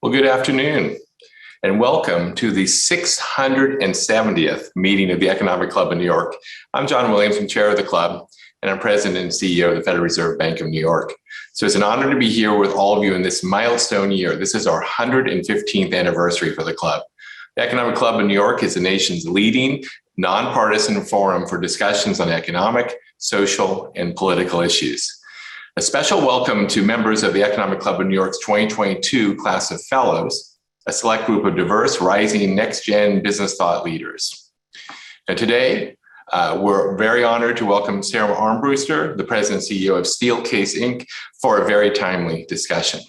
Well, good afternoon, and welcome to the 670th meeting of the Economic Club of New York. I'm John Williams, I'm chair of the club, and I'm president and CEO of the Federal Reserve Bank of New York. So it's an honor to be here with all of you in this milestone year. This is our 115th anniversary for the club. The Economic Club of New York is the nation's leading nonpartisan forum for discussions on economic, social, and political issues. A special welcome to members of the Economic Club of New York's 2022 class of fellows, a select group of diverse, rising, next-gen business thought leaders. And today, we're very honored to welcome Sara Armbruster, the president and CEO of Steelcase, Inc., for a very timely discussion.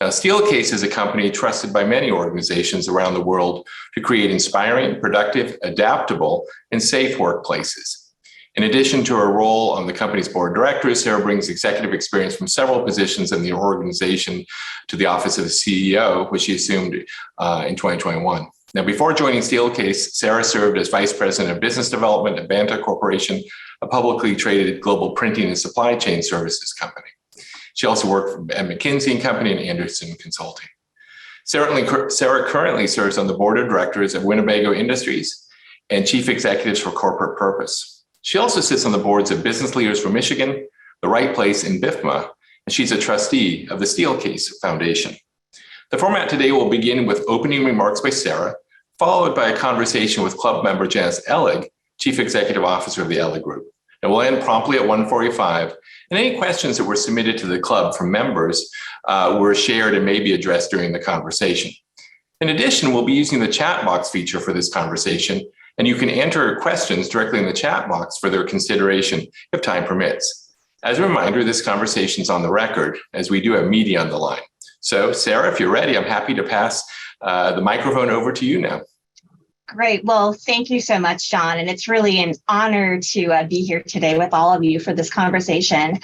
Now, Steelcase is a company trusted by many organizations around the world to create inspiring, productive, adaptable, and safe workplaces. In addition to her role on the company's board of directors, Sara brings executive experience from several positions in the organization to the office of the CEO, which she assumed in 2021. Now, before joining Steelcase, Sara served as vice president of business development at Banta Corporation, a publicly traded global printing and supply chain services company. She also worked at McKinsey & Company and Anderson Consulting. Sara currently serves on the board of directors of Winnebago Industries and chief executives for Corporate Purpose. She also sits on the boards of Business Leaders for Michigan, The Right Place, and BIFMA, and she's a trustee of the Steelcase Foundation. The format today will begin with opening remarks by Sara, followed by a conversation with club member Janice Ellig, Chief Executive Officer of the Ellig Group. And we'll end promptly at 1:45, and any questions that were submitted to the club from members were shared and may be addressed during the conversation. In addition, we'll be using the chat box feature for this conversation, and you can enter questions directly in the chat box for their consideration if time permits. As a reminder, this conversation is on the record as we do have media on the line. So Sara, if you're ready, I'm happy to pass the microphone over to you now. Great. Well, thank you so much, John. And it's really an honor to be here today with all of you for this conversation.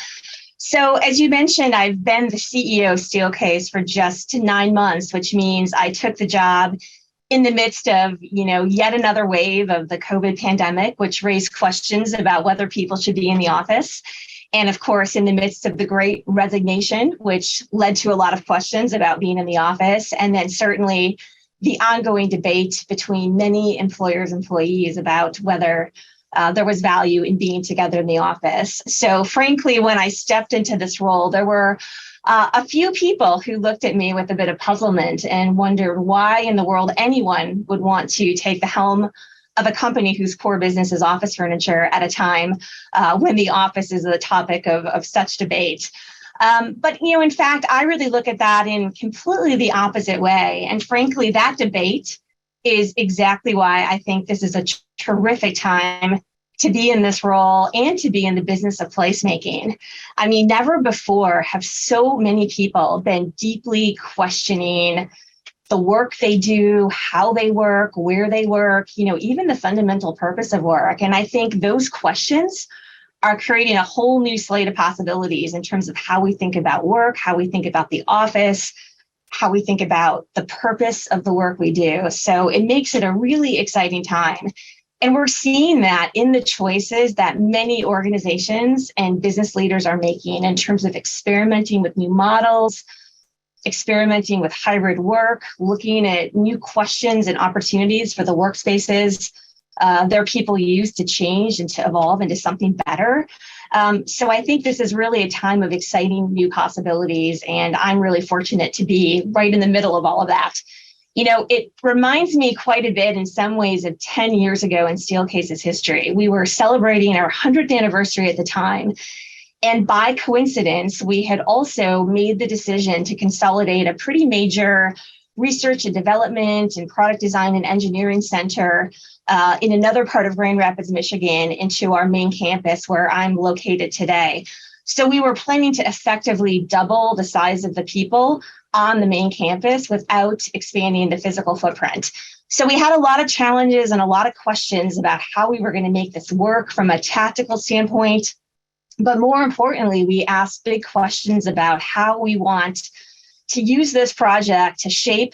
So as you mentioned, I've been the CEO of Steelcase for just 9 months, which means I took the job in the midst of, yet another wave of the COVID pandemic, which raised questions about whether people should be in the office. And of course, in the midst of the Great Resignation, which led to a lot of questions about being in the office. And then certainly the ongoing debate between many employers and employees about whether there was value in being together in the office. So frankly, when I stepped into this role, there were a few people who looked at me with a bit of puzzlement and wondered why in the world anyone would want to take the helm of a company whose core business is office furniture at a time when the office is the topic of such debate. But in fact, I really look at that in completely the opposite way. And frankly, that debate is exactly why I think this is a terrific time to be in this role and to be in the business of placemaking. I mean, never before have so many people been deeply questioning the work they do, how they work, where they work, even the fundamental purpose of work. And I think those questions are creating a whole new slate of possibilities in terms of how we think about work, how we think about the office, how we think about the purpose of the work we do. So it makes it a really exciting time. And we're seeing that in the choices that many organizations and business leaders are making in terms of experimenting with new models, experimenting with hybrid work, looking at new questions and opportunities for the workspaces their people use to change and to evolve into something better. So I think this is really a time of exciting new possibilities, and I'm really fortunate to be right in the middle of all of that. It reminds me quite a bit in some ways of 10 years ago in Steelcase's history. We were celebrating our 100th anniversary at the time. And by coincidence, we had also made the decision to consolidate a pretty major research and development and product design and engineering center in another part of Grand Rapids, Michigan, into our main campus where I'm located today. So we were planning to effectively double the size of the people on the main campus without expanding the physical footprint. So we had a lot of challenges and a lot of questions about how we were going to make this work from a tactical standpoint. But more importantly, we asked big questions about how we want to use this project to shape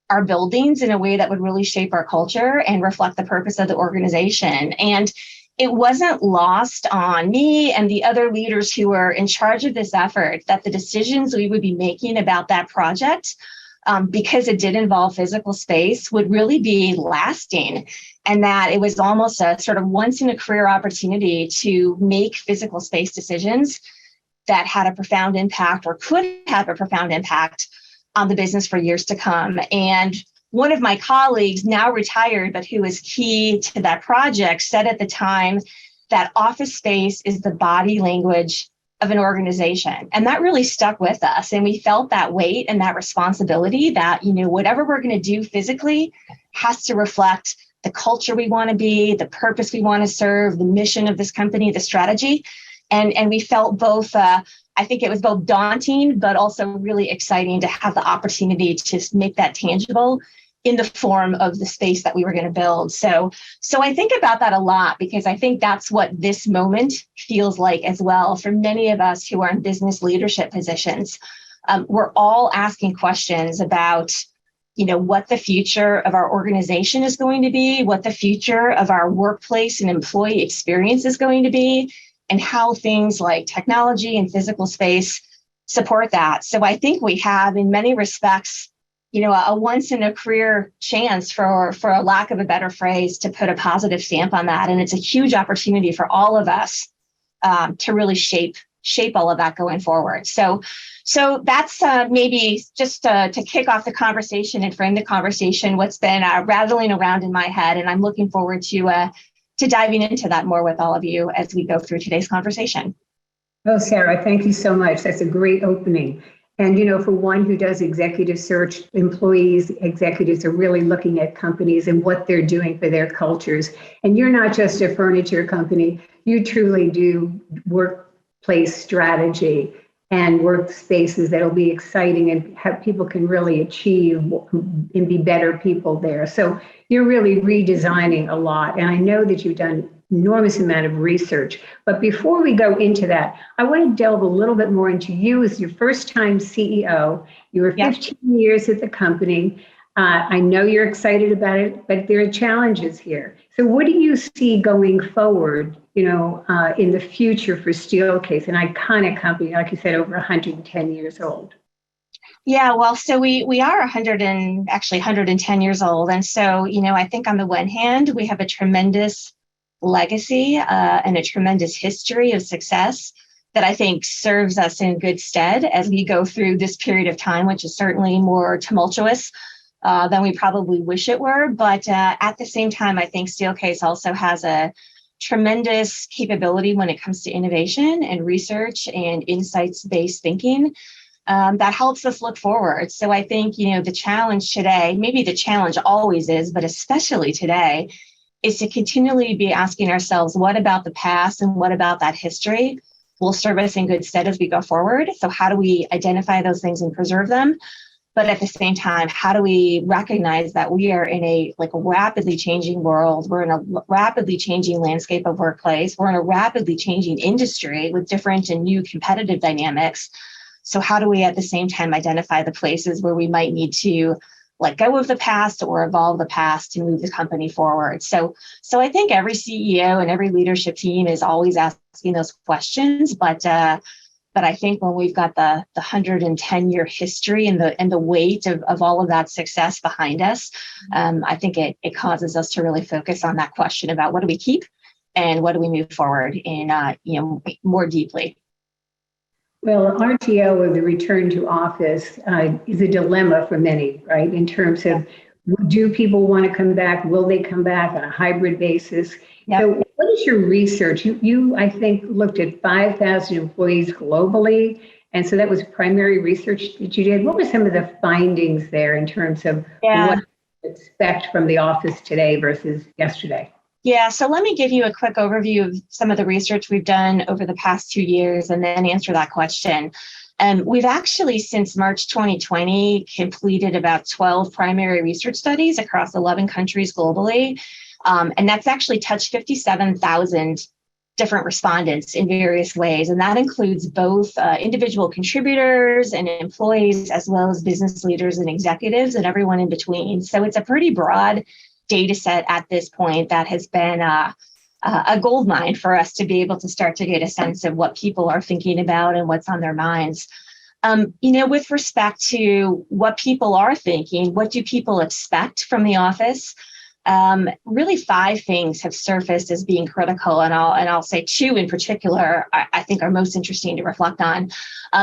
our buildings in a way that would really shape our culture and reflect the purpose of the organization. And it wasn't lost on me and the other leaders who were in charge of this effort that the decisions we would be making about that project because it did involve physical space, would really be lasting, and that it was almost a sort of once in a career opportunity to make physical space decisions that had a profound impact or could have a profound impact on the business for years to come. And one of my colleagues, now retired, but who was key to that project, said at the time that office space is the body language of an organization. And that really stuck with us. And we felt that weight and that responsibility that, whatever we're going to do physically has to reflect the culture we want to be, the purpose we want to serve, the mission of this company, the strategy. And we felt both, I think it was both daunting, but also really exciting to have the opportunity to make that tangible in the form of the space that we were going to build. So I think about that a lot, because I think that's what this moment feels like as well for many of us who are in business leadership positions. We're all asking questions about, what the future of our organization is going to be, what the future of our workplace and employee experience is going to be, and how things like technology and physical space support that. So I think we have, in many respects, a once in a career chance, for a lack of a better phrase, to put a positive stamp on that. And it's a huge opportunity for all of us to really shape all of that going forward. So that's maybe just to kick off the conversation and frame the conversation, what's been rattling around in my head. And I'm looking forward to diving into that more with all of you as we go through today's conversation. Oh, Sara, thank you so much. That's a great opening. And, for one who does executive search, executives are really looking at companies and what they're doing for their cultures. And you're not just a furniture company, you truly do workplace strategy and workspaces that'll be exciting and have people can really achieve and be better people there. So you're really redesigning a lot. And I know that you've done enormous amount of research. But before we go into that, I want to delve a little bit more into you as your first time CEO. You were 15 years at the company. I know you're excited about it, but there are challenges here. So what do you see going forward, in the future for Steelcase, an iconic company, like you said, over 110 years old? Yeah, well, so we are 110 years old. And so, I think on the one hand, we have a tremendous legacy and a tremendous history of success that I think serves us in good stead as we go through this period of time, which is certainly more tumultuous than we probably wish it were. But at the same time, I think Steelcase also has a tremendous capability when it comes to innovation and research and insights-based thinking that helps us look forward. So I think, the challenge today, maybe the challenge always is, but especially today, is to continually be asking ourselves, what about the past and what about that history will serve us in good stead as we go forward? So how do we identify those things and preserve them? But at the same time, how do we recognize that we are in a rapidly changing world? We're in a rapidly changing landscape of workplace. We're in a rapidly changing industry with different and new competitive dynamics. So how do we at the same time identify the places where we might need to let go of the past or evolve the past to move the company forward? So I think every CEO and every leadership team is always asking those questions, but I think when we've got the 110-year history and the weight of all of that success behind us, I think it causes us to really focus on that question about what do we keep and what do we move forward in more deeply. Well, RTO, or the return to office, is a dilemma for many, right? In terms of, do people want to come back? Will they come back on a hybrid basis? Yep. So what is your research? You, I think, looked at 5,000 employees globally. And so that was primary research that you did. What were some of the findings there in terms of what to expect from the office today versus yesterday? Yeah, so let me give you a quick overview of some of the research we've done over the past 2 years and then answer that question. We've actually, since March 2020, completed about 12 primary research studies across 11 countries globally. And that's actually touched 57,000 different respondents in various ways. And that includes both individual contributors and employees, as well as business leaders and executives and everyone in between. So it's a pretty broad data set at this point that has been a gold mine for us to be able to start to get a sense of what people are thinking about and what's on their minds. With respect to what people are thinking, what do people expect from the office? Really 5 things have surfaced as being critical, and I'll say 2 in particular I think are most interesting to reflect on.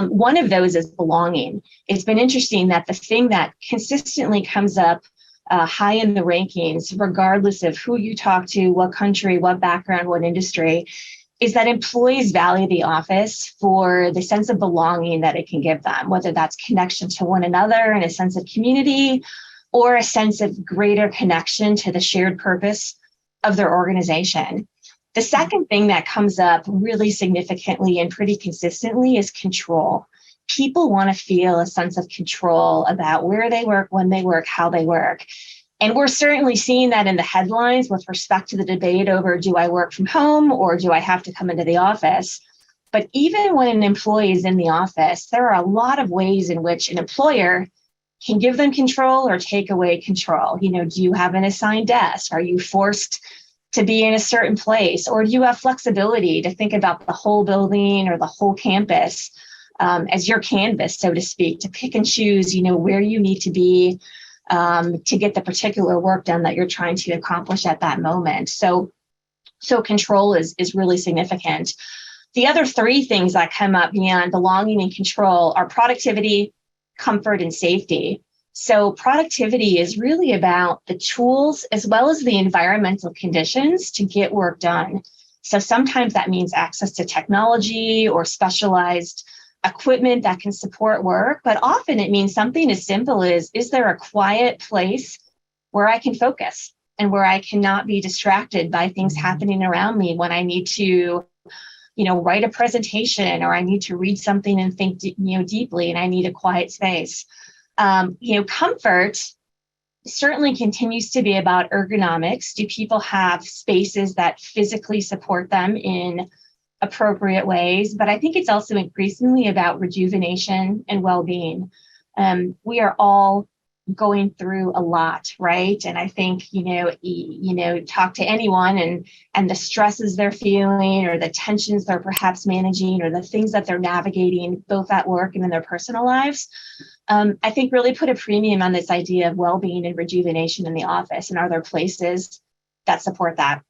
One of those is belonging. It's been interesting that the thing that consistently comes up high in the rankings, regardless of who you talk to, what country, what background, what industry, is that employees value the office for the sense of belonging that it can give them, whether that's connection to one another and a sense of community, or a sense of greater connection to the shared purpose of their organization. The second thing that comes up really significantly and pretty consistently is control. People want to feel a sense of control about where they work, when they work, how they work. And we're certainly seeing that in the headlines with respect to the debate over, do I work from home or do I have to come into the office? But even when an employee is in the office, there are a lot of ways in which an employer can give them control or take away control. Do you have an assigned desk? Are you forced to be in a certain place? Or do you have flexibility to think about the whole building or the whole campus as your canvas, so to speak, to pick and choose, where you need to be to get the particular work done that you're trying to accomplish at that moment. So control is really significant. The other 3 things that come up beyond belonging and control are productivity, comfort, and safety. So productivity is really about the tools as well as the environmental conditions to get work done. So sometimes that means access to technology or specialized equipment that can support work, but often it means something as simple as, is there a quiet place where I can focus and where I cannot be distracted by things happening around me when I need to write a presentation, or I need to read something and think deeply, and I need a quiet space. Comfort certainly continues to be about ergonomics. Do people have spaces that physically support them in appropriate ways? But I think it's also increasingly about rejuvenation and well-being. We are all going through a lot, right? And I think, talk to anyone and the stresses they're feeling, or the tensions they're perhaps managing, or the things that they're navigating both at work and in their personal lives, I think really put a premium on this idea of well-being and rejuvenation in the office. And are there places that support that?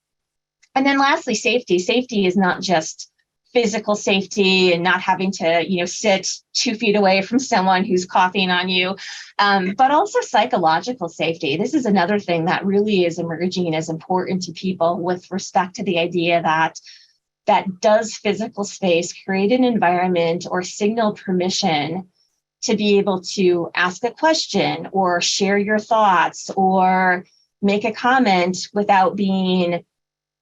And then lastly, safety. Safety is not just physical safety and not having to, sit 2 feet away from someone who's coughing on you, but also psychological safety. This is another thing that really is emerging as important to people with respect to the idea that does physical space create an environment or signal permission to be able to ask a question or share your thoughts or make a comment without being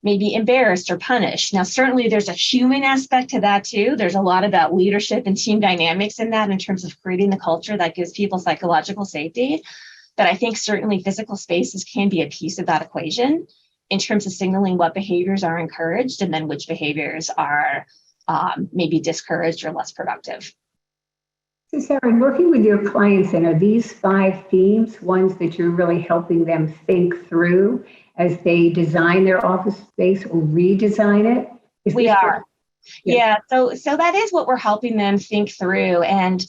maybe embarrassed or punished. Now, certainly there's a human aspect to that too. There's a lot about leadership and team dynamics in that in terms of creating the culture that gives people psychological safety. But I think certainly physical spaces can be a piece of that equation in terms of signaling what behaviors are encouraged and then which behaviors are maybe discouraged or less productive. So Sara, in working with your clients, then, are these 5 themes ones that you're really helping them think through as they design their office space or redesign it? We are. Yeah. So that is what we're helping them think through. And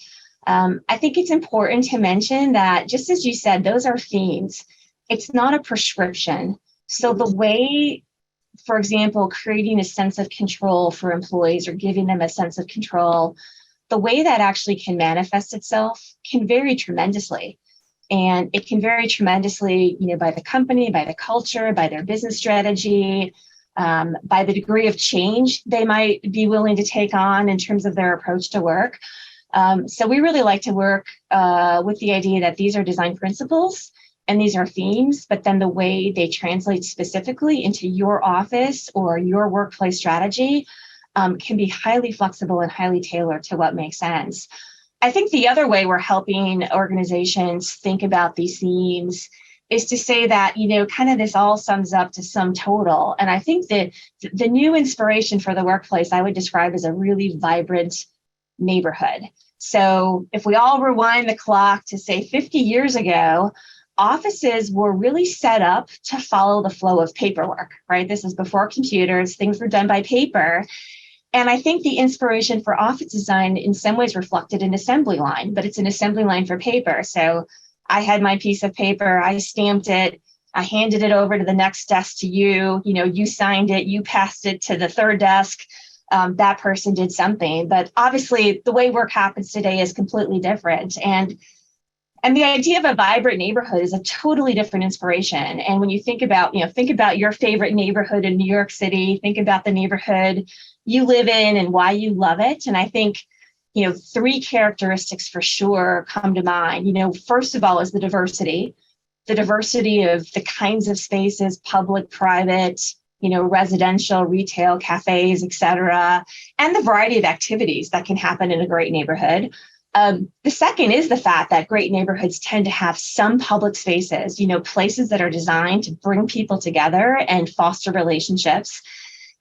I think it's important to mention that, just as you said, those are themes. It's not a prescription. So the way, for example, creating a sense of control for employees or giving them a sense of control, the way that actually can manifest itself can vary tremendously. And it can vary tremendously, by the company, by the culture, by their business strategy, by the degree of change they might be willing to take on in terms of their approach to work. So we really like to work with the idea that these are design principles and these are themes, but then the way they translate specifically into your office or your workplace strategy can be highly flexible and highly tailored to what makes sense. I think the other way we're helping organizations think about these themes is to say that, kind of this all sums up to sum total. And I think that the new inspiration for the workplace I would describe as a really vibrant neighborhood. So if we all rewind the clock to say 50 years ago, offices were really set up to follow the flow of paperwork, right? This is before computers, things were done by paper. And I think the inspiration for office design in some ways reflected an assembly line, but it's an assembly line for paper. So I had my piece of paper, I stamped it, I handed it over to the next desk to you, you signed it, you passed it to the third desk. That person did something, but obviously the way work happens today is completely different. And the idea of a vibrant neighborhood is a totally different inspiration. And when you think about your favorite neighborhood in New York City, think about the neighborhood you live in and why you love it. And I think, three characteristics for sure come to mind. First of all is the diversity of the kinds of spaces, public, private, residential, retail, cafes, et cetera, and the variety of activities that can happen in a great neighborhood. The second is the fact that great neighborhoods tend to have some public spaces, places that are designed to bring people together and foster relationships.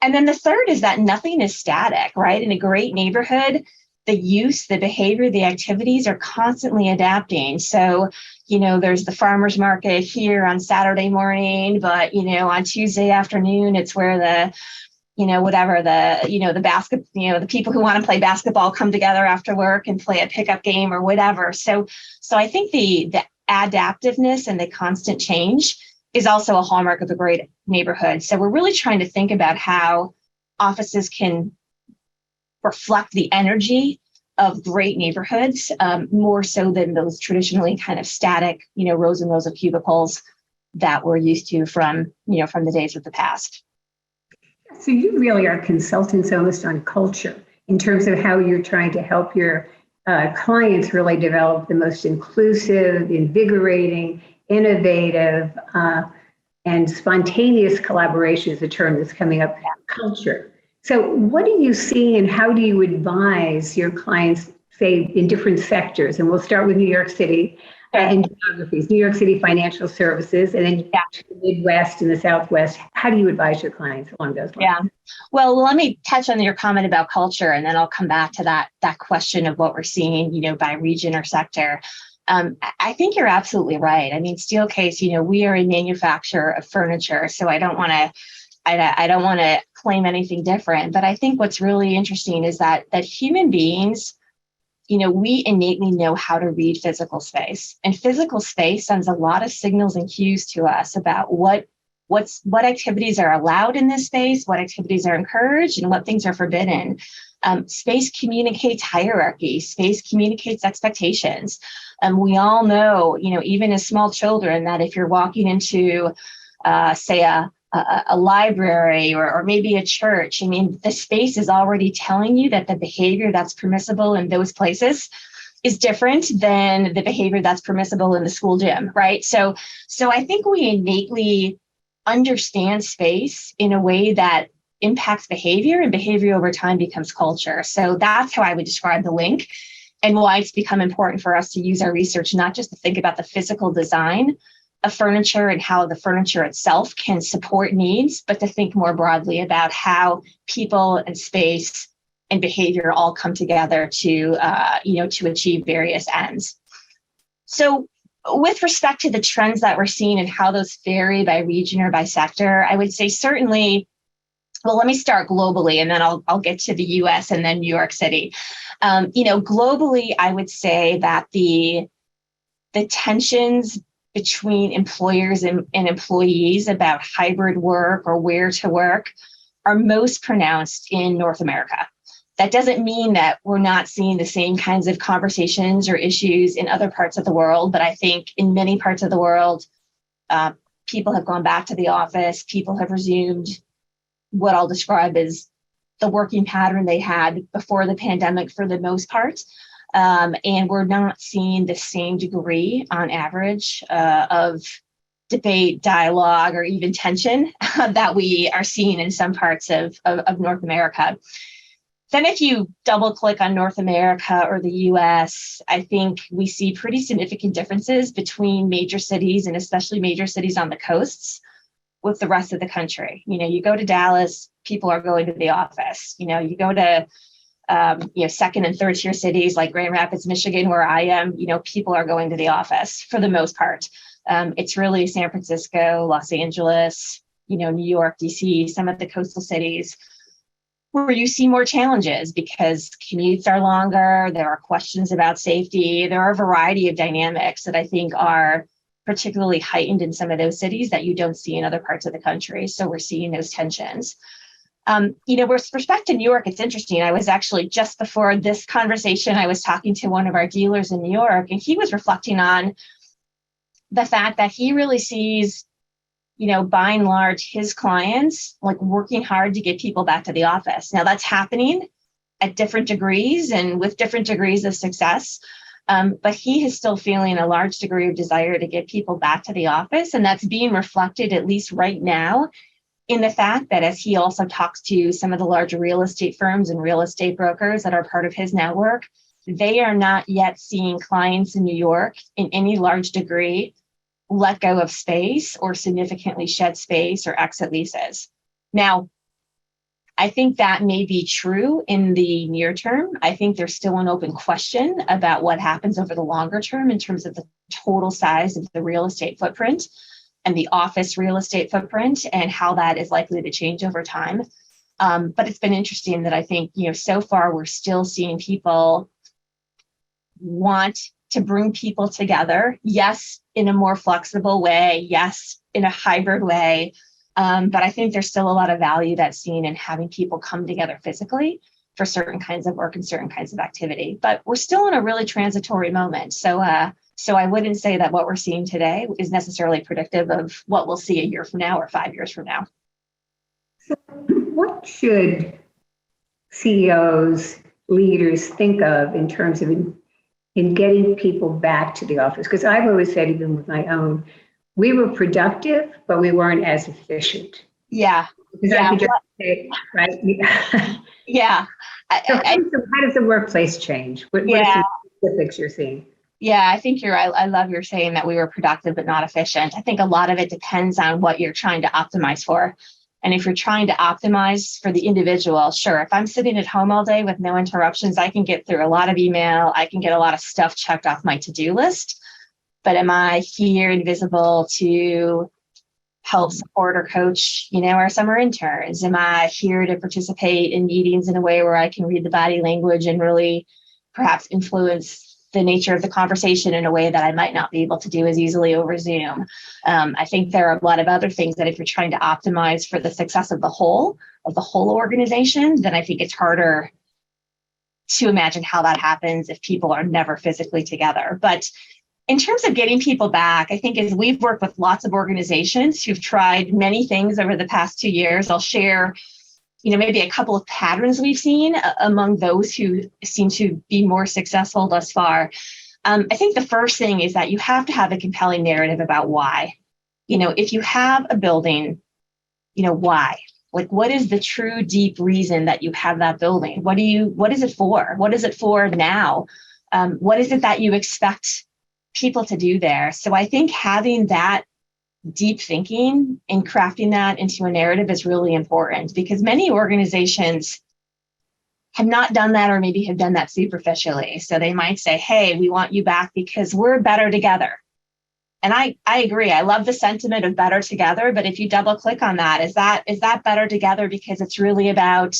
And then the third is that nothing is static, right? In a great neighborhood, the use, the behavior, the activities are constantly adapting. So, there's the farmer's market here on Saturday morning, but, on Tuesday afternoon, it's where the the people who want to play basketball come together after work and play a pickup game or whatever. So I think the adaptiveness and the constant change is also a hallmark of a great neighborhood. So we're really trying to think about how offices can reflect the energy of great neighborhoods, more so than those traditionally kind of static, rows and rows of cubicles that we're used to from the days of the past. So you really are consultants almost on culture in terms of how you're trying to help your clients really develop the most inclusive, invigorating, innovative, and spontaneous collaboration is a term that's coming up, culture. So what do you see and how do you advise your clients, say, in different sectors? And we'll start with New York City and geographies, New York City financial services, and then the Midwest and the Southwest. How do you advise your clients along those lines? Yeah. Well, let me touch on your comment about culture, and then I'll come back to that question of what we're seeing, by region or sector. I think you're absolutely right. I mean, Steelcase, we are a manufacturer of furniture, so I don't want to claim anything different. But I think what's really interesting is that human beings, we innately know how to read physical space, and physical space sends a lot of signals and cues to us about what activities are allowed in this space, what activities are encouraged, and what things are forbidden. Space communicates hierarchy. Space communicates expectations. We all know, even as small children, that if you're walking into, say, a library or maybe a church, the space is already telling you that the behavior that's permissible in those places is different than the behavior that's permissible in the school gym, right? So I think we innately understand space in a way that impacts behavior, and behavior over time becomes culture. So that's how I would describe the link, and why it's become important for us to use our research, not just to think about the physical design of furniture and how the furniture itself can support needs, but to think more broadly about how people and space and behavior all come together to achieve various ends. So with respect to the trends that we're seeing and how those vary by region or by sector, I would say certainly, well, let me start globally, and then I'll get to the US and then New York City. Globally, I would say that the tensions between employers and employees about hybrid work or where to work are most pronounced in North America. That doesn't mean that we're not seeing the same kinds of conversations or issues in other parts of the world, but I think in many parts of the world, people have gone back to the office, people have resumed what I'll describe as the working pattern they had before the pandemic for the most part. And we're not seeing the same degree on average of debate, dialogue, or even tension that we are seeing in some parts of North America. Then if you double click on North America or the US, I think we see pretty significant differences between major cities, and especially major cities on the coasts, with the rest of the country. You go to Dallas, people are going to the office. You go to second and third tier cities like Grand Rapids, Michigan, where I am, people are going to the office for the most part. It's really San Francisco, Los Angeles, New York, DC, some of the coastal cities. where you see more challenges because commutes are longer, there are questions about safety, there are a variety of dynamics that I think are particularly heightened in some of those cities that you don't see in other parts of the country. So we're seeing those tensions. With respect to New York, it's interesting. I was actually just before this conversation, I was talking to one of our dealers in New York, and he was reflecting on the fact that he really sees, by and large, his clients like working hard to get people back to the office. Now that's happening at different degrees and with different degrees of success. But he is still feeling a large degree of desire to get people back to the office. And that's being reflected, at least right now, in the fact that as he also talks to some of the larger real estate firms and real estate brokers that are part of his network, they are not yet seeing clients in New York in any large degree let go of space or significantly shed space or exit leases. Now, I think that may be true in the near term. I think there's still an open question about what happens over the longer term in terms of the total size of the real estate footprint and the office real estate footprint and how that is likely to change over time. But it's been interesting that I think, so far we're still seeing people want to bring people together. Yes, in a more flexible way. Yes, in a hybrid way. But I think there's still a lot of value that's seen in having people come together physically for certain kinds of work and certain kinds of activity. But we're still in a really transitory moment. So I wouldn't say that what we're seeing today is necessarily predictive of what we'll see a year from now or 5 years from now. So what should CEOs, leaders think of in terms of in getting people back to the office? Because I've always said, even with my own, we were productive, but we weren't as efficient. Yeah. Because I could just say, right? Yeah. So how does the workplace change? What are some specifics you're seeing? Yeah, I think you're right. I love your saying that we were productive but not efficient. I think a lot of it depends on what you're trying to optimize for. And if you're trying to optimize for the individual, sure, if I'm sitting at home all day with no interruptions, I can get through a lot of email. I can get a lot of stuff checked off my to-do list. But am I here and visible to help support or coach, our summer interns? Am I here to participate in meetings in a way where I can read the body language and really perhaps influence the nature of the conversation in a way that I might not be able to do as easily over Zoom? I think there are a lot of other things that if you're trying to optimize for the success of the whole organization, then I think it's harder to imagine how that happens if people are never physically together. But in terms of getting people back, I think as we've worked with lots of organizations who've tried many things over the past 2 years, I'll share maybe a couple of patterns we've seen among those who seem to be more successful thus far. I think the first thing is that you have to have a compelling narrative about why. If you have a building, why? Like, what is the true deep reason that you have that building? What is it for? What is it for now? What is it that you expect people to do there? So I think having that deep thinking and crafting that into a narrative is really important, because many organizations have not done that, or maybe have done that superficially. So they might say, hey, we want you back because we're better together. And I agree. I love the sentiment of better together. But if you double click on that, is that better together because it's really about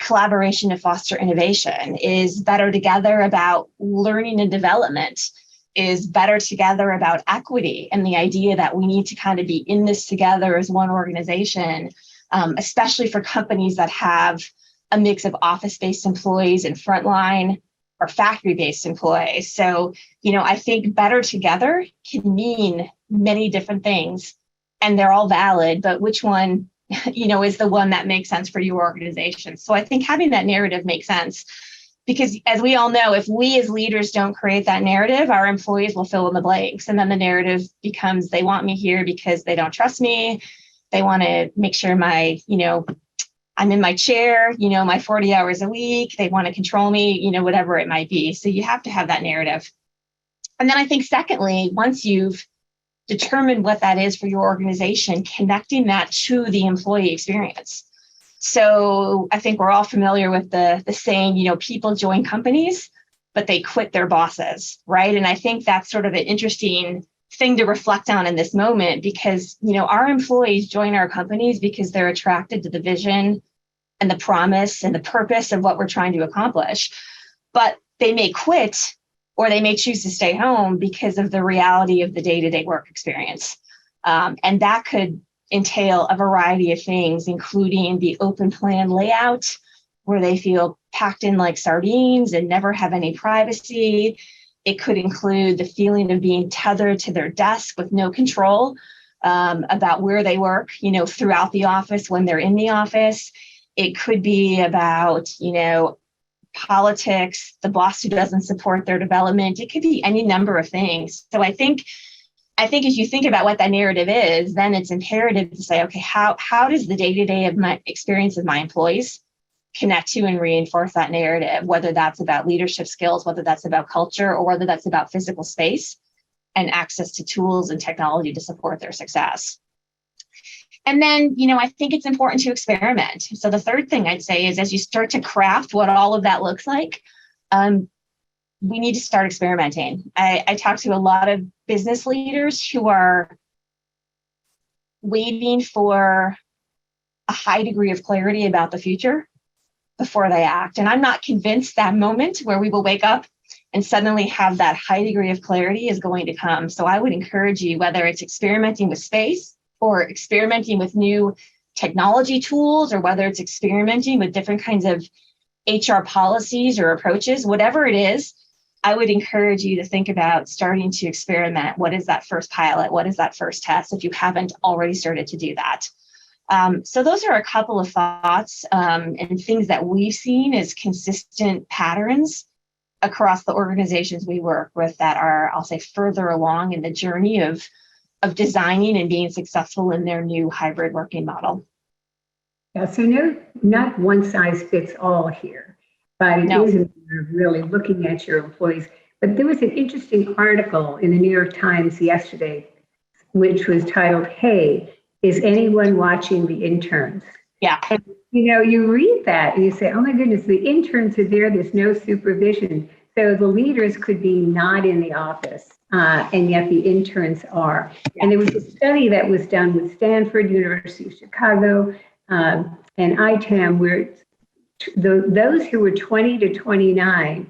collaboration to foster innovation? Is better together about learning and development? Is better together about equity and the idea that we need to kind of be in this together as one organization, especially for companies that have a mix of office-based employees and frontline or factory-based employees. So, I think better together can mean many different things, and they're all valid, but which one, is the one that makes sense for your organization? So I think having that narrative makes sense. Because as we all know, if we as leaders don't create that narrative, our employees will fill in the blanks. And then the narrative becomes, they want me here because they don't trust me. They want to make sure I'm in my chair, my 40 hours a week. They want to control me, whatever it might be. So you have to have that narrative. And then I think secondly, once you've determined what that is for your organization, connecting that to the employee experience. So I think we're all familiar with the saying, people join companies, but they quit their bosses, right? And I think that's sort of an interesting thing to reflect on in this moment, because, our employees join our companies because they're attracted to the vision and the promise and the purpose of what we're trying to accomplish. But they may quit or they may choose to stay home because of the reality of the day-to-day work experience. And that could entail a variety of things, including the open plan layout, where they feel packed in like sardines and never have any privacy. It could include the feeling of being tethered to their desk with no control about where they work, throughout the office when they're in the office. It could be about, politics, the boss who doesn't support their development. It could be any number of things. So I think as you think about what that narrative is, then it's imperative to say, okay, how does the day-to-day of my experience of my employees connect to and reinforce that narrative, whether that's about leadership skills, whether that's about culture, or whether that's about physical space and access to tools and technology to support their success. And then, I think it's important to experiment. So the third thing I'd say is as you start to craft what all of that looks like, we need to start experimenting. I talk to a lot of business leaders who are waiting for a high degree of clarity about the future before they act. And I'm not convinced that moment where we will wake up and suddenly have that high degree of clarity is going to come. So I would encourage you, whether it's experimenting with space or experimenting with new technology tools, or whether it's experimenting with different kinds of HR policies or approaches, whatever it is, I would encourage you to think about starting to experiment. What is that first pilot? What is that first test if you haven't already started to do that? So those are a couple of thoughts and things that we've seen as consistent patterns across the organizations we work with that are, I'll say, further along in the journey of designing and being successful in their new hybrid working model. Yeah, so no, not one size fits all here, but it is a matter of really looking at your employees. But there was an interesting article in the New York Times yesterday, which was titled, "Hey, is anyone watching the interns?" Yeah. And, you read that and you say, oh my goodness, the interns are there. There's no supervision. So the leaders could be not in the office, and yet the interns are. Yeah. And there was a study that was done with Stanford, University of Chicago, and ITAM, where those who were 20 to 29,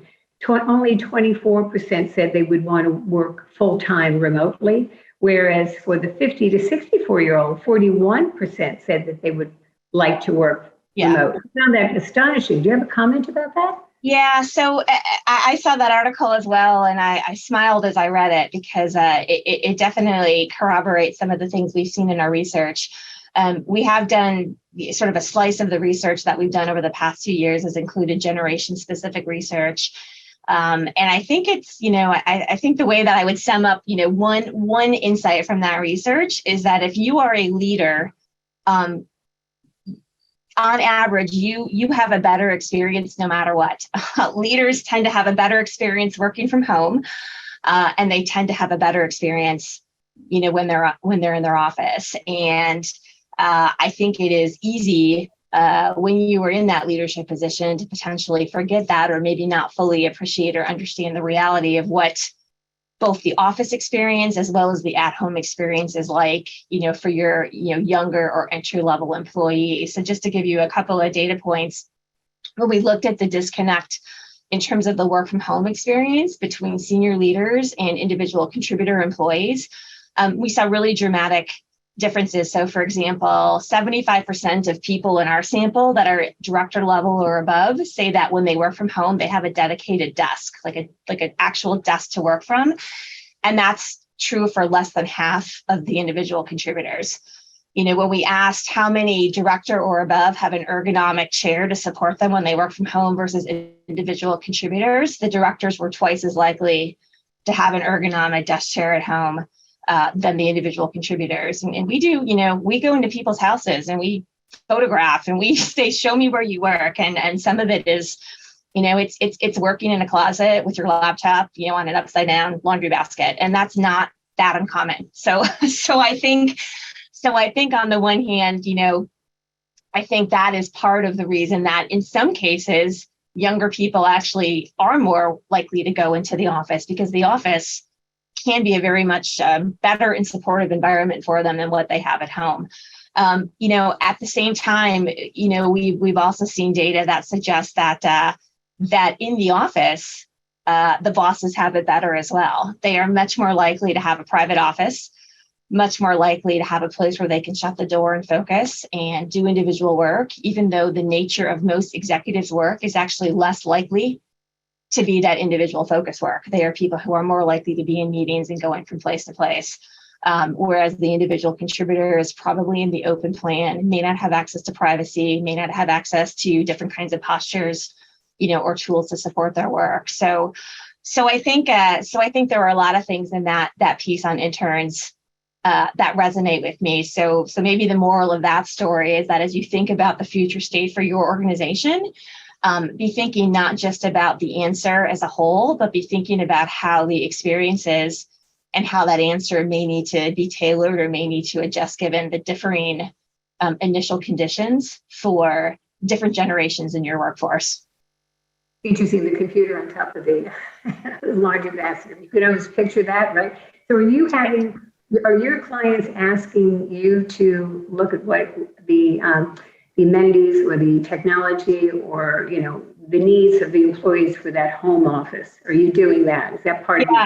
only 24% said they would want to work full-time remotely, whereas for the 50 to 64-year-old, 41% said that they would like to work remote. I found that astonishing. Do you have a comment about that? Yeah, so I saw that article as well, and I smiled as I read it because it definitely corroborates some of the things we've seen in our research. We have done sort of a slice of the research that we've done over the past 2 years has included generation-specific research. And I think it's, I think the way that I would sum up, one insight from that research is that if you are a leader, on average, you have a better experience no matter what. Leaders tend to have a better experience working from home, and they tend to have a better experience, when they're in their office. And I think it is easy when you are in that leadership position to potentially forget that, or maybe not fully appreciate or understand the reality of what both the office experience as well as the at-home experience is like, for your, younger or entry-level employees. So just to give you a couple of data points, when we looked at the disconnect in terms of the work from home experience between senior leaders and individual contributor employees, we saw really dramatic differences. So for example, 75% of people in our sample that are director level or above say that when they work from home, they have a dedicated desk, like an actual desk to work from. And that's true for less than half of the individual contributors. When we asked how many director or above have an ergonomic chair to support them when they work from home versus individual contributors, the directors were twice as likely to have an ergonomic desk chair at home than the individual contributors. And we do, we go into people's houses and we photograph and we say, show me where you work. And some of it is, it's working in a closet with your laptop, on an upside down laundry basket. And that's not that uncommon. So I think on the one hand, I think that is part of the reason that in some cases, younger people actually are more likely to go into the office, because the office can be a very much better and supportive environment for them than what they have at home. At the same time, we've also seen data that suggests that in the office, the bosses have it better as well. They are much more likely to have a private office, much more likely to have a place where they can shut the door and focus and do individual work, even though the nature of most executives' work is actually less likely to be that individual focus work. They are people who are more likely to be in meetings and going from place to place. Whereas the individual contributor is probably in the open plan, may not have access to privacy, may not have access to different kinds of postures, or tools to support their work. So I think there are a lot of things in that piece on interns that resonate with me. So maybe the moral of that story is that as you think about the future state for your organization, be thinking not just about the answer as a whole, but be thinking about how the experiences and how that answer may need to be tailored or may need to adjust given the differing initial conditions for different generations in your workforce. Interesting, the computer on top of the laundry basket. You could always picture that, right? So are your clients asking you to look at what the amenities or the technology or, the needs of the employees for that home office? Are you doing that? Is that part of your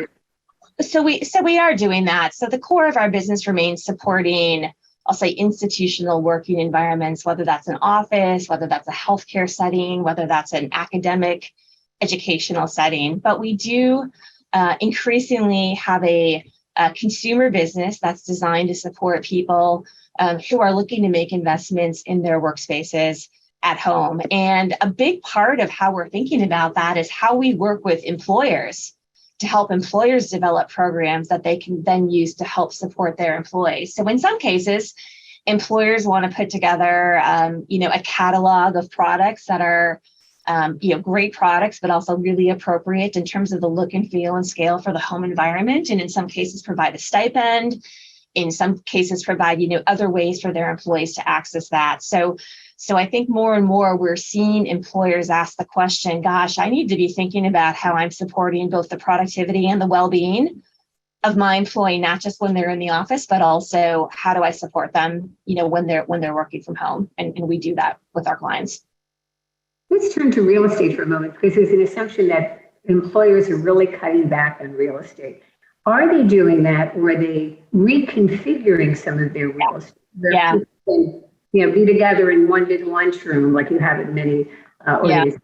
business? So we are doing that. So the core of our business remains supporting, I'll say, institutional working environments, whether that's an office, whether that's a healthcare setting, whether that's an academic, educational setting. But we do increasingly have a consumer business that's designed to support people who are looking to make investments in their workspaces at home. And a big part of how we're thinking about that is how we work with employers to help employers develop programs that they can then use to help support their employees. So in some cases, employers want to put together, a catalog of products that are, great products, but also really appropriate in terms of the look and feel and scale for the home environment. And in some cases, provide a stipend. In some cases, provide, other ways for their employees to access that. So I think more and more we're seeing employers ask the question, gosh, I need to be thinking about how I'm supporting both the productivity and the well-being of my employee, not just when they're in the office, but also how do I support them, when they're working from home. And we do that with our clients. Let's turn to real estate for a moment, because there's an assumption that employers are really cutting back on real estate. Are they doing that, or are they reconfiguring some of their real estate? Yeah. Be together in one big lunchroom like you have in many organizations.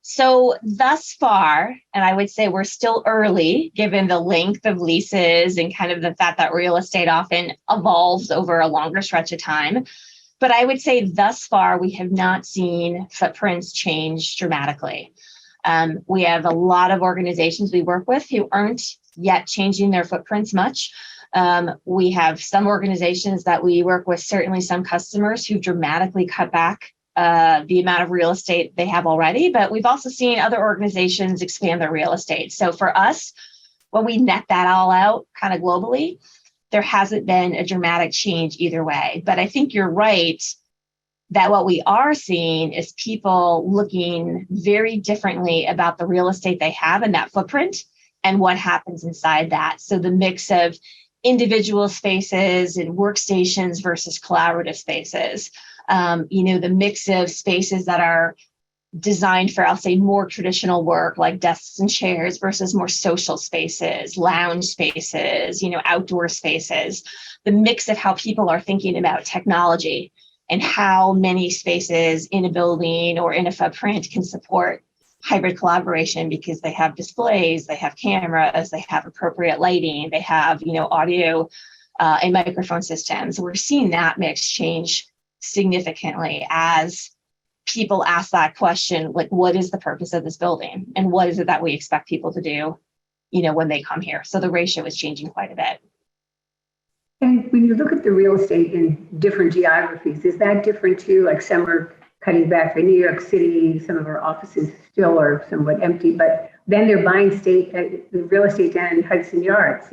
So thus far, and I would say we're still early, given the length of leases and kind of the fact that real estate often evolves over a longer stretch of time. But I would say thus far, we have not seen footprints change dramatically. We have a lot of organizations we work with who aren't yet changing their footprints much. We have some organizations that we work with, certainly some customers who dramatically cut back the amount of real estate they have already, but we've also seen other organizations expand their real estate. So for us, when we net that all out kind of globally, there hasn't been a dramatic change either way. But I think you're right that what we are seeing is people looking very differently about the real estate they have and that footprint and what happens inside that. So the mix of individual spaces and workstations versus collaborative spaces, the mix of spaces that are designed for, I'll say, more traditional work like desks and chairs versus more social spaces, lounge spaces, outdoor spaces, the mix of how people are thinking about technology and how many spaces in a building or in a footprint can support hybrid collaboration because they have displays, they have cameras, they have appropriate lighting, they have, audio and microphone systems. We're seeing that mix change significantly as people ask that question, like, what is the purpose of this building? And what is it that we expect people to do, when they come here? So the ratio is changing quite a bit. And when you look at the real estate in different geographies, is that different too? Like some are cutting back in New York City, some of our offices still are somewhat empty, but then they're buying real estate down in Hudson Yards,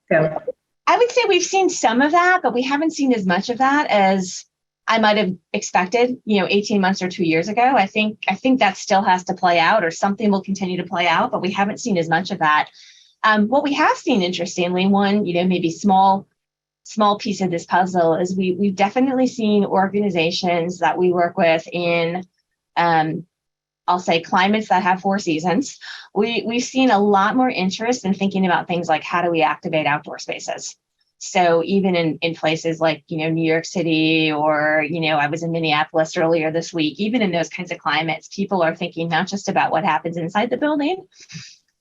So I would say we've seen some of that, but we haven't seen as much of that as I might have expected, 18 months or 2 years ago. I think that still has to play out, or something will continue to play out, but we haven't seen as much of that. What we have seen, interestingly, one, maybe small small piece of this puzzle is we've definitely seen organizations that we work with in, I'll say, climates that have 4 seasons. We've seen a lot more interest in thinking about things like, how do we activate outdoor spaces? So even in places like, New York City, or, I was in Minneapolis earlier this week, even in those kinds of climates, people are thinking not just about what happens inside the building,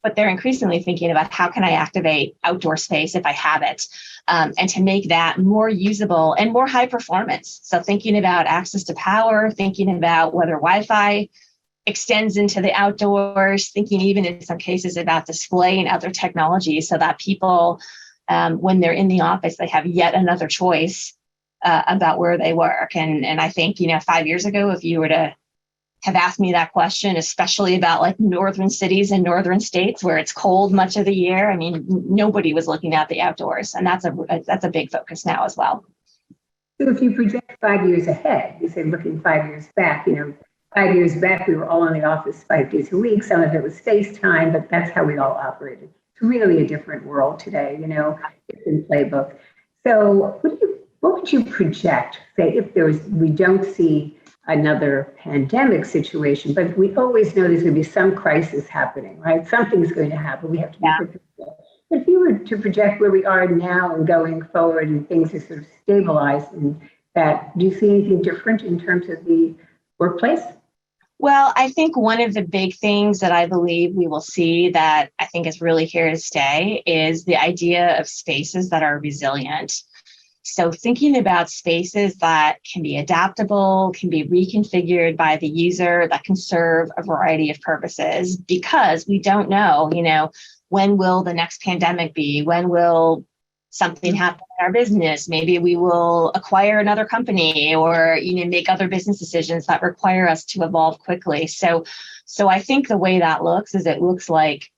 but they're increasingly thinking about how can I activate outdoor space if I have it, and to make that more usable and more high performance. So thinking about access to power, thinking about whether Wi-Fi extends into the outdoors, thinking even in some cases about display and other technologies so that people, when they're in the office, they have yet another choice about where they work. And I think, 5 years ago, if you were to have asked me that question, especially about like northern cities and northern states where it's cold much of the year, I mean, nobody was looking at the outdoors, and that's a big focus now as well. So if you project 5 years ahead, you say looking 5 years back, 5 years back, we were all in the office 5 days a week. Some of it was FaceTime, but that's how we all operated. It's really a different world today, different playbook. So what would you project, say, if we don't see another pandemic situation, but we always know there's going to be some crisis happening, right? Something's going to happen. We have to be prepared. But if you were to project where we are now and going forward, and things are sort of stabilized, and that, do you see anything different in terms of the workplace? Well, I think one of the big things that I believe we will see that I think is really here to stay is the idea of spaces that are resilient. So thinking about spaces that can be adaptable, can be reconfigured by the user, that can serve a variety of purposes, because we don't know, when will the next pandemic be? When will something happen in our business? Maybe we will acquire another company, or make other business decisions that require us to evolve quickly. So I think the way that looks is it looks like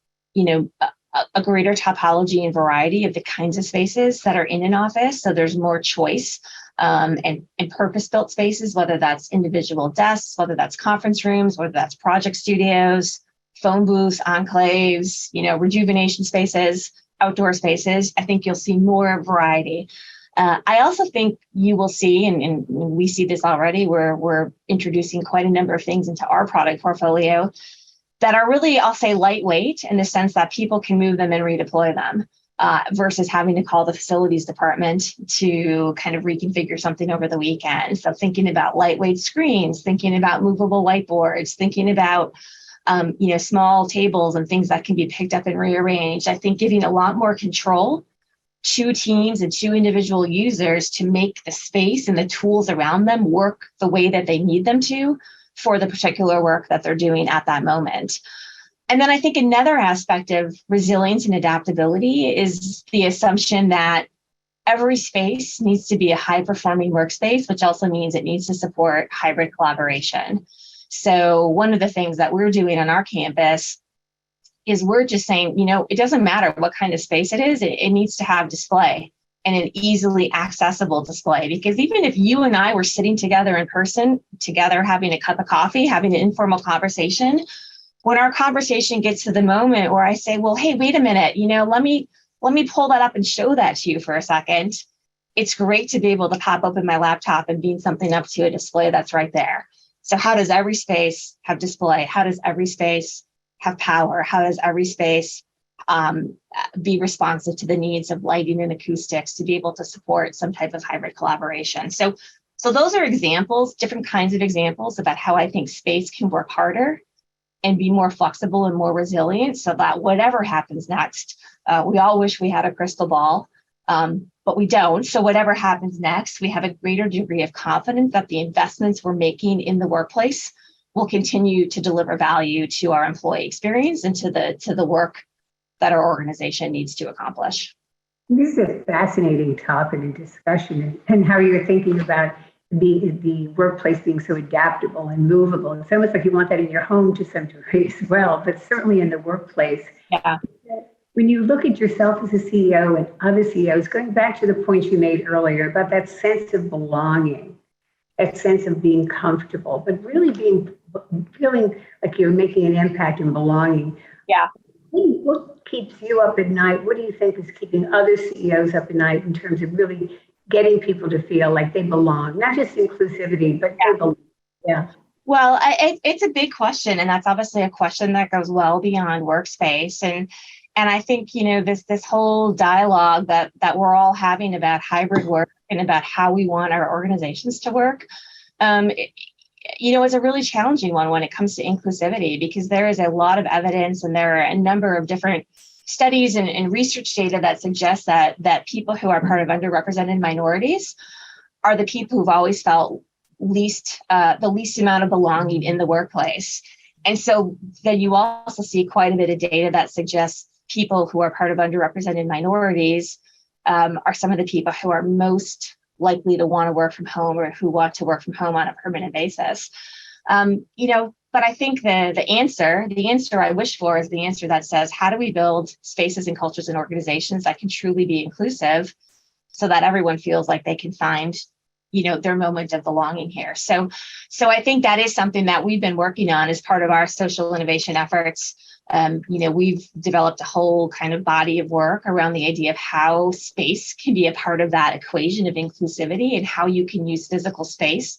a greater topology and variety of the kinds of spaces that are in an office. So there's more choice, and purpose-built spaces, whether that's individual desks, whether that's conference rooms, whether that's project studios, phone booths, enclaves, rejuvenation spaces, outdoor spaces. I think you'll see more variety. I also think you will see, and we see this already, we're introducing quite a number of things into our product portfolio that are really, I'll say, lightweight, in the sense that people can move them and redeploy them, versus having to call the facilities department to kind of reconfigure something over the weekend. So thinking about lightweight screens, thinking about movable whiteboards, thinking about small tables and things that can be picked up and rearranged. I think giving a lot more control to teams and to individual users to make the space and the tools around them work the way that they need them to for the particular work that they're doing at that moment. And then I think another aspect of resilience and adaptability is the assumption that every space needs to be a high-performing workspace, which also means it needs to support hybrid collaboration. So one of the things that we're doing on our campus is we're just saying, it doesn't matter what kind of space it is, it needs to have display, and an easily accessible display. Because even if you and I were sitting together in person, together having a cup of coffee, having an informal conversation, when our conversation gets to the moment where I say, well, hey, wait a minute, let me pull that up and show that to you for a second. It's great to be able to pop open my laptop and beam something up to a display that's right there. So how does every space have display? How does every space have power? How does every space be responsive to the needs of lighting and acoustics to be able to support some type of hybrid collaboration? So those are examples, different kinds of examples about how I think space can work harder and be more flexible and more resilient, so that whatever happens next, we all wish we had a crystal ball, but we don't. So whatever happens next, we have a greater degree of confidence that the investments we're making in the workplace will continue to deliver value to our employee experience and to the work that our organization needs to accomplish. This is a fascinating topic and discussion, and how you're thinking about the workplace being so adaptable and movable. It's almost like you want that in your home to some degree as well, but certainly in the workplace. Yeah. When you look at yourself as a CEO and other CEOs, going back to the point you made earlier about that sense of belonging, that sense of being comfortable, but really feeling like you're making an impact and belonging. Yeah. What keeps you up at night? What do you think is keeping other CEOs up at night in terms of really getting people to feel like they belong? Not just inclusivity, but they belong. Yeah. Well, it's a big question, and that's obviously a question that goes well beyond workspace. And I think, this whole dialogue that we're all having about hybrid work and about how we want our organizations to work, is a really challenging one when it comes to inclusivity, because there is a lot of evidence and there are a number of different studies and research data that suggests that people who are part of underrepresented minorities are the people who've always felt the least amount of belonging in the workplace. And so then you also see quite a bit of data that suggests people who are part of underrepresented minorities are some of the people who are most likely to want to work from home, or who want to work from home on a permanent basis. But I think the answer I wish for is the answer that says, how do we build spaces and cultures and organizations that can truly be inclusive so that everyone feels like they can find their moment of belonging here. So I think that is something that we've been working on as part of our social innovation efforts. We've developed a whole kind of body of work around the idea of how space can be a part of that equation of inclusivity, and how you can use physical space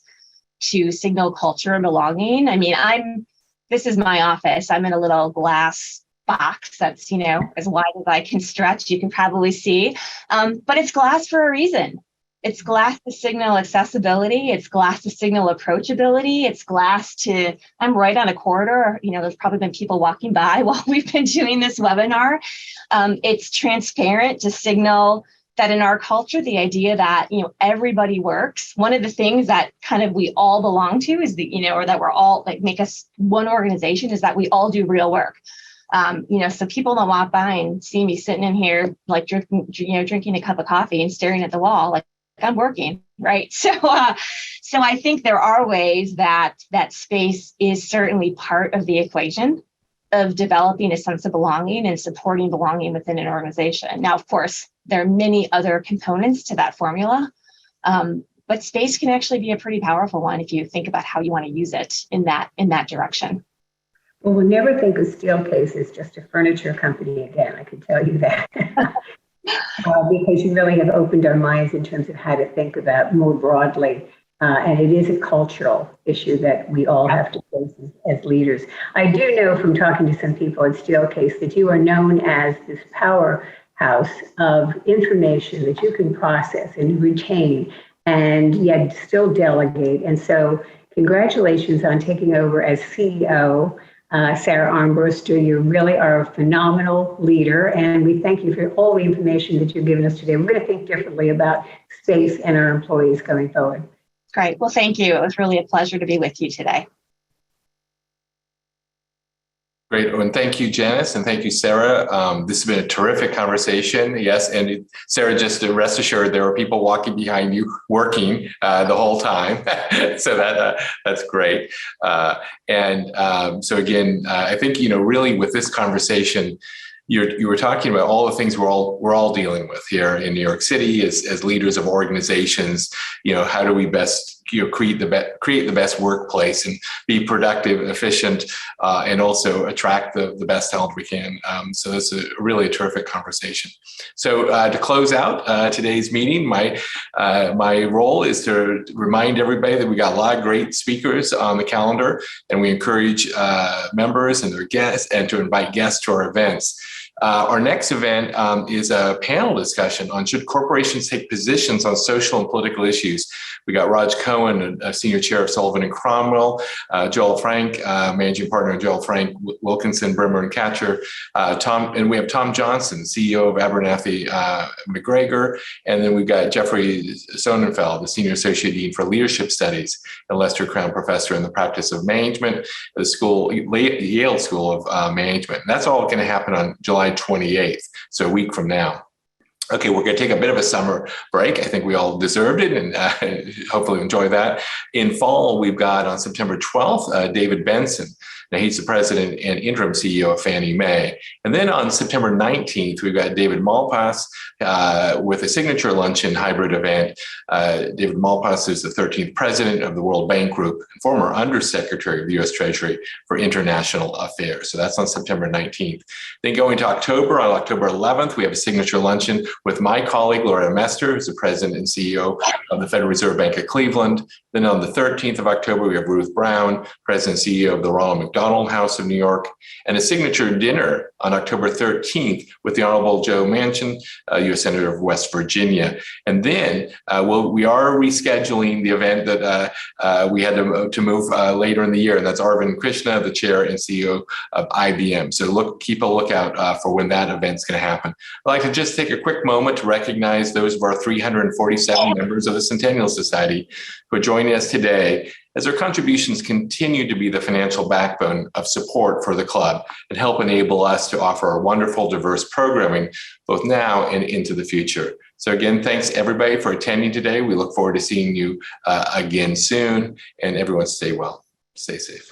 to signal culture and belonging. I mean, this is my office. I'm in a little glass box that's, as wide as I can stretch, you can probably see, but it's glass for a reason. It's glass to signal accessibility. It's glass to signal approachability. It's glass to, I'm right on a corridor. There's probably been people walking by while we've been doing this webinar. It's transparent to signal that in our culture, the idea that, everybody works. One of the things that kind of we all belong to is or that we're all make us one organization, is that we all do real work. So people don't walk by and see me sitting in here, drinking a cup of coffee and staring at the wall, like I'm working, right? So I think there are ways that space is certainly part of the equation of developing a sense of belonging and supporting belonging within an organization. Now, of course, there are many other components to that formula, but space can actually be a pretty powerful one if you think about how you want to use it in that direction. Well, we'll never think of Steelcase as just a furniture company again, I can tell you that. Because you really have opened our minds in terms of how to think about more broadly. And it is a cultural issue that we all have to face as leaders. I do know from talking to some people at Steelcase that you are known as this powerhouse of information that you can process and retain and yet still delegate. And so congratulations on taking over as CEO. Sara Armbruster, you really are a phenomenal leader, and we thank you for all the information that you've given us today. We're going to think differently about space and our employees going forward. Great. Well, thank you. It was really a pleasure to be with you today. Great. And thank you, Janice, and thank you, Sara. This has been a terrific conversation. Yes, and Sara, just to rest assured, there are people walking behind you working the whole time. So that's great. So again, I think, really with this conversation, you were talking about all the things we're all dealing with here in New York City as leaders of organizations. How do we best create the best workplace and be productive, efficient, and also attract the best talent we can. So that's really a terrific conversation. So to close out today's meeting, my role is to remind everybody that we got a lot of great speakers on the calendar, and we encourage members and their guests and to invite guests to our events. Our next event is a panel discussion on should corporations take positions on social and political issues. We got Raj Cohen, a senior chair of Sullivan and Cromwell, Joel Frank, managing partner of Joel Frank, Wilkinson, Brimmer and Catcher, and we have Tom Johnson, CEO of Abernathy McGregor, and then we've got Jeffrey Sonnenfeld, the senior associate dean for leadership studies and Lester Crown professor in the practice of management at the Yale School of Management. And that's all going to happen on July 28th, so a week from now. Okay, we're going to take a bit of a summer break. I think we all deserved it, and hopefully enjoy that. In fall, we've got on September 12th, David Benson. Now, he's the president and interim CEO of Fannie Mae. And then on September 19th, we've got David Malpass with a signature luncheon hybrid event. David Malpass is the 13th president of the World Bank Group and former undersecretary of the U.S. Treasury for International Affairs. So that's on September 19th. Then going to October, on October 11th, we have a signature luncheon with my colleague, Loretta Mester, who's the president and CEO of the Federal Reserve Bank of Cleveland. Then on the 13th of October, we have Ruth Brown, president and CEO of the Ronald McDonald House of New York, and a signature dinner on October 13th with the Honorable Joe Manchin, U.S. Senator of West Virginia. And then we are rescheduling the event that we had to move later in the year, and that's Arvind Krishna, the chair and CEO of IBM. So keep a lookout for when that event's going to happen. I'd like to just take a quick moment to recognize those of our 347 members of the Centennial Society who are joining us today, as their contributions continue to be the financial backbone of support for the club and help enable us to offer our wonderful, diverse programming both now and into the future. So again, thanks everybody for attending today. We look forward to seeing you again soon, and everyone stay well, stay safe.